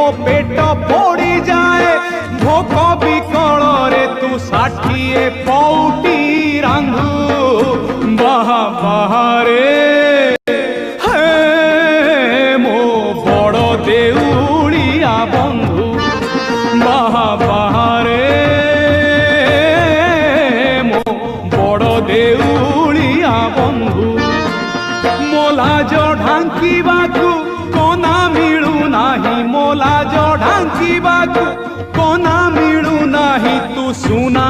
मो पेट फोड़ी जाए भोक विकल रे तू 60 पौटी रांधु बाहा बाहारे हे मो बड़ देउलिया बंधु बाहा बाहारे मो बड़ देउलिया बंधु मोलाज ढांकीबाकू कोना मिलू नाही मोलाज ढांकीबाकू कोना मिलू नाही तू सुना